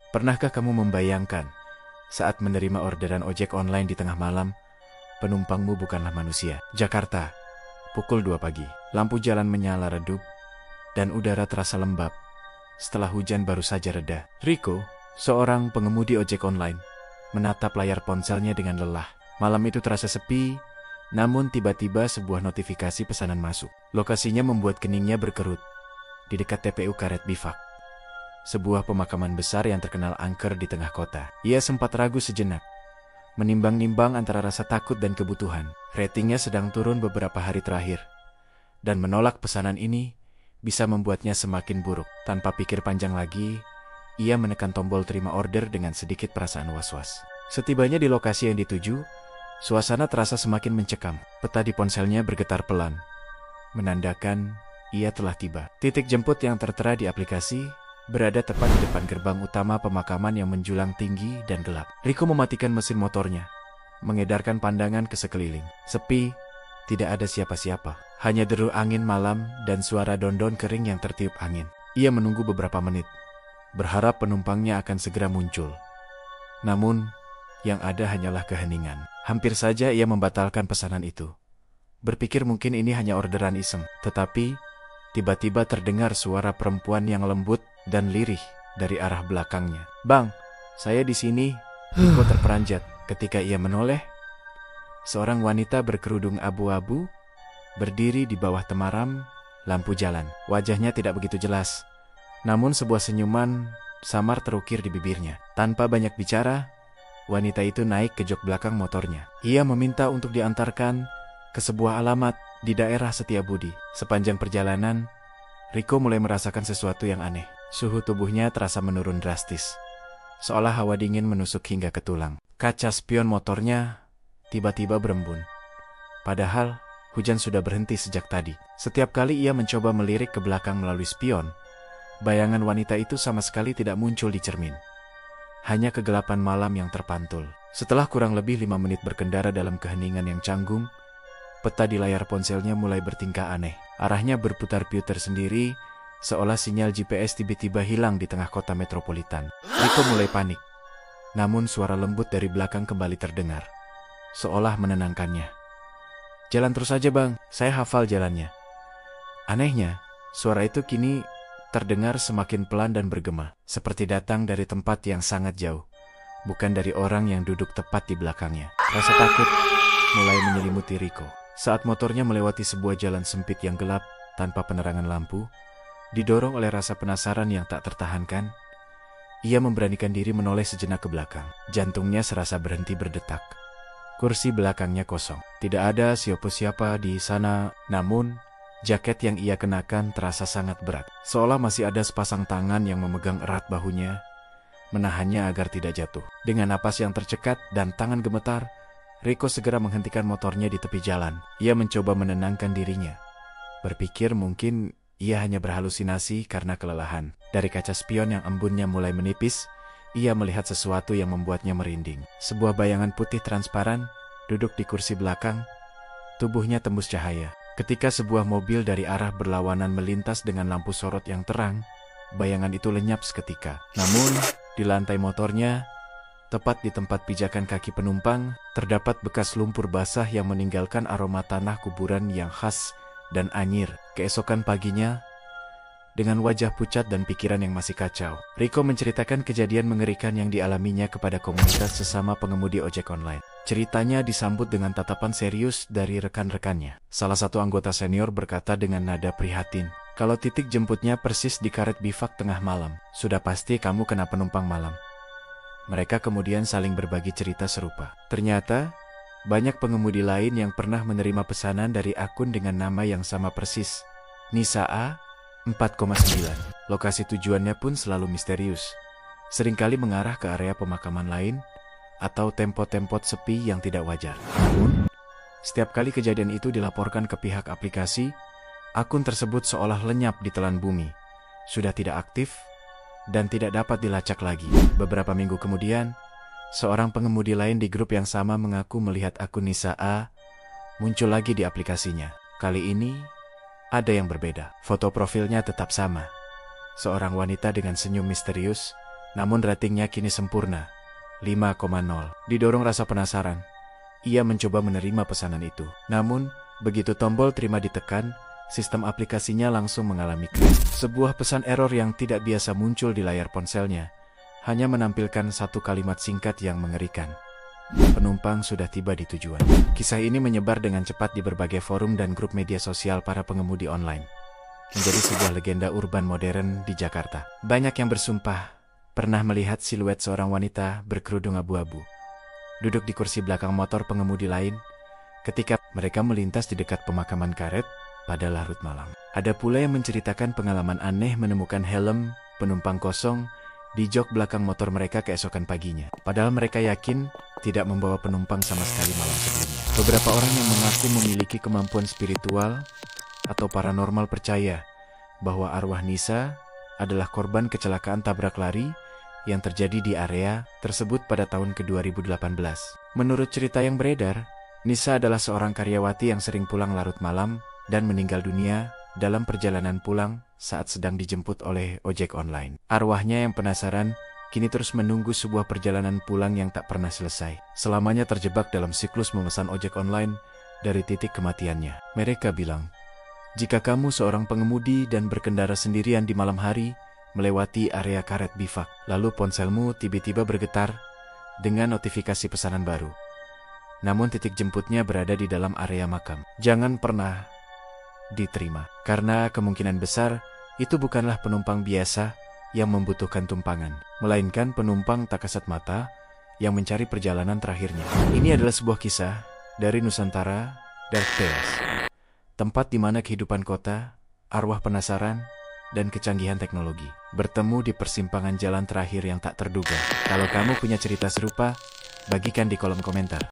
Pernahkah kamu membayangkan saat menerima orderan ojek online di tengah malam, penumpangmu bukanlah manusia? Jakarta, pukul 2 pagi. Lampu jalan menyala redup dan udara terasa lembab setelah hujan baru saja reda. Riko, seorang pengemudi ojek online, menatap layar ponselnya dengan lelah. Malam itu terasa sepi, namun tiba-tiba sebuah notifikasi pesanan masuk. Lokasinya membuat keningnya berkerut, di dekat TPU Karet Bifak, sebuah pemakaman besar yang terkenal angker di tengah kota. Ia sempat ragu sejenak, menimbang-nimbang antara rasa takut dan kebutuhan. Ratingnya sedang turun beberapa hari terakhir, dan menolak pesanan ini bisa membuatnya semakin buruk. Tanpa pikir panjang lagi, ia menekan tombol terima order dengan sedikit perasaan was-was. Setibanya di lokasi yang dituju, suasana terasa semakin mencekam. Peta di ponselnya bergetar pelan, menandakan ia telah tiba. Titik jemput yang tertera di aplikasi berada tepat di depan gerbang utama pemakaman yang menjulang tinggi dan gelap. Riko mematikan mesin motornya, mengedarkan pandangan ke sekeliling. Sepi, tidak ada siapa-siapa. Hanya deru angin malam dan suara dondon kering yang tertiup angin. Ia menunggu beberapa menit, berharap penumpangnya akan segera muncul. Namun, yang ada hanyalah keheningan. Hampir saja ia membatalkan pesanan itu, berpikir mungkin ini hanya orderan iseng. Tetapi, tiba-tiba terdengar suara perempuan yang lembut dan lirih dari arah belakangnya. "Bang, saya di sini." Riko terperanjat ketika ia menoleh. Seorang wanita berkerudung abu-abu berdiri di bawah temaram lampu jalan. Wajahnya tidak begitu jelas, namun sebuah senyuman samar terukir di bibirnya. Tanpa banyak bicara, wanita itu naik ke jok belakang motornya. Ia meminta untuk diantarkan ke sebuah alamat di daerah Setiabudi. Sepanjang perjalanan, Riko mulai merasakan sesuatu yang aneh. Suhu tubuhnya terasa menurun drastis, seolah hawa dingin menusuk hingga ke tulang. Kaca spion motornya tiba-tiba berembun, padahal hujan sudah berhenti sejak tadi. Setiap kali ia mencoba melirik ke belakang melalui spion, bayangan wanita itu sama sekali tidak muncul di cermin. Hanya kegelapan malam yang terpantul. Setelah kurang lebih 5 menit berkendara dalam keheningan yang canggung, peta di layar ponselnya mulai bertingkah aneh. Arahnya berputar-putar sendiri, seolah sinyal GPS tiba-tiba hilang di tengah kota metropolitan. Riko mulai panik, namun suara lembut dari belakang kembali terdengar, seolah menenangkannya. "Jalan terus saja bang, saya hafal jalannya." Anehnya, suara itu kini terdengar semakin pelan dan bergema, seperti datang dari tempat yang sangat jauh, bukan dari orang yang duduk tepat di belakangnya. Rasa takut mulai menyelimuti Riko. Saat motornya melewati sebuah jalan sempit yang gelap tanpa penerangan lampu, didorong oleh rasa penasaran yang tak tertahankan, ia memberanikan diri menoleh sejenak ke belakang. Jantungnya serasa berhenti berdetak. Kursi belakangnya kosong. Tidak ada siapa-siapa di sana, namun jaket yang ia kenakan terasa sangat berat, seolah masih ada sepasang tangan yang memegang erat bahunya, menahannya agar tidak jatuh. Dengan napas yang tercekat dan tangan gemetar, Riko segera menghentikan motornya di tepi jalan. Ia mencoba menenangkan dirinya, berpikir mungkin ia hanya berhalusinasi karena kelelahan. Dari kaca spion yang embunnya mulai menipis, ia melihat sesuatu yang membuatnya merinding. Sebuah bayangan putih transparan duduk di kursi belakang, tubuhnya tembus cahaya. Ketika sebuah mobil dari arah berlawanan melintas dengan lampu sorot yang terang, bayangan itu lenyap seketika. Namun, di lantai motornya, tepat di tempat pijakan kaki penumpang, terdapat bekas lumpur basah yang meninggalkan aroma tanah kuburan yang khas dan anyir. Keesokan paginya, dengan wajah pucat dan pikiran yang masih kacau, Riko menceritakan kejadian mengerikan yang dialaminya kepada komunitas sesama pengemudi ojek online. Ceritanya disambut dengan tatapan serius dari rekan-rekannya. Salah satu anggota senior berkata dengan nada prihatin, "Kalau titik jemputnya persis di Karet Bifak tengah malam, sudah pasti kamu kena penumpang malam." Mereka kemudian saling berbagi cerita serupa. Ternyata, banyak pengemudi lain yang pernah menerima pesanan dari akun dengan nama yang sama persis, Nisa A 4,9. Lokasi tujuannya pun selalu misterius, seringkali mengarah ke area pemakaman lain atau tempat-tempat sepi yang tidak wajar. Namun, setiap kali kejadian itu dilaporkan ke pihak aplikasi, akun tersebut seolah lenyap di telan bumi, sudah tidak aktif, dan tidak dapat dilacak lagi. Beberapa minggu kemudian, seorang pengemudi lain di grup yang sama mengaku melihat akun Nisa A muncul lagi di aplikasinya. Kali ini, ada yang berbeda. Foto profilnya tetap sama. Seorang wanita dengan senyum misterius namun ratingnya kini sempurna, 5,0. Didorong rasa penasaran, ia mencoba menerima pesanan itu. Namun, begitu tombol terima ditekan, sistem aplikasinya langsung mengalami crash. Sebuah pesan error yang tidak biasa muncul di layar ponselnya, hanya menampilkan satu kalimat singkat yang mengerikan. Penumpang sudah tiba di tujuan. Kisah ini menyebar dengan cepat di berbagai forum dan grup media sosial para pengemudi online. Menjadi sebuah legenda urban modern di Jakarta. Banyak yang bersumpah pernah melihat siluet seorang wanita berkerudung abu-abu duduk di kursi belakang motor pengemudi lain ketika mereka melintas di dekat pemakaman karet pada larut malam. Ada pula yang menceritakan pengalaman aneh menemukan helm penumpang kosong di jok belakang motor mereka keesokan paginya. Padahal mereka yakin tidak membawa penumpang sama sekali malam sebelumnya. Beberapa orang yang mengaku memiliki kemampuan spiritual atau paranormal percaya bahwa arwah Nisa adalah korban kecelakaan tabrak lari yang terjadi di area tersebut pada tahun ke-2018. Menurut cerita yang beredar, Nisa adalah seorang karyawati yang sering pulang larut malam dan meninggal dunia dalam perjalanan pulang saat sedang dijemput oleh ojek online. Arwahnya yang penasaran kini terus menunggu sebuah perjalanan pulang yang tak pernah selesai. Selamanya terjebak dalam siklus memesan ojek online dari titik kematiannya. Mereka bilang, jika kamu seorang pengemudi dan berkendara sendirian di malam hari, melewati area karet bifak, lalu ponselmu tiba-tiba bergetar dengan notifikasi pesanan baru. Namun titik jemputnya berada di dalam area makam. Jangan pernah diterima, karena kemungkinan besar itu bukanlah penumpang biasa yang membutuhkan tumpangan, melainkan penumpang tak kasat mata yang mencari perjalanan terakhirnya. Ini adalah sebuah kisah dari Nusantara Dark Tales, tempat di mana kehidupan kota, arwah penasaran, dan kecanggihan teknologi bertemu di persimpangan jalan terakhir yang tak terduga. Kalau kamu punya cerita serupa, bagikan di kolom komentar.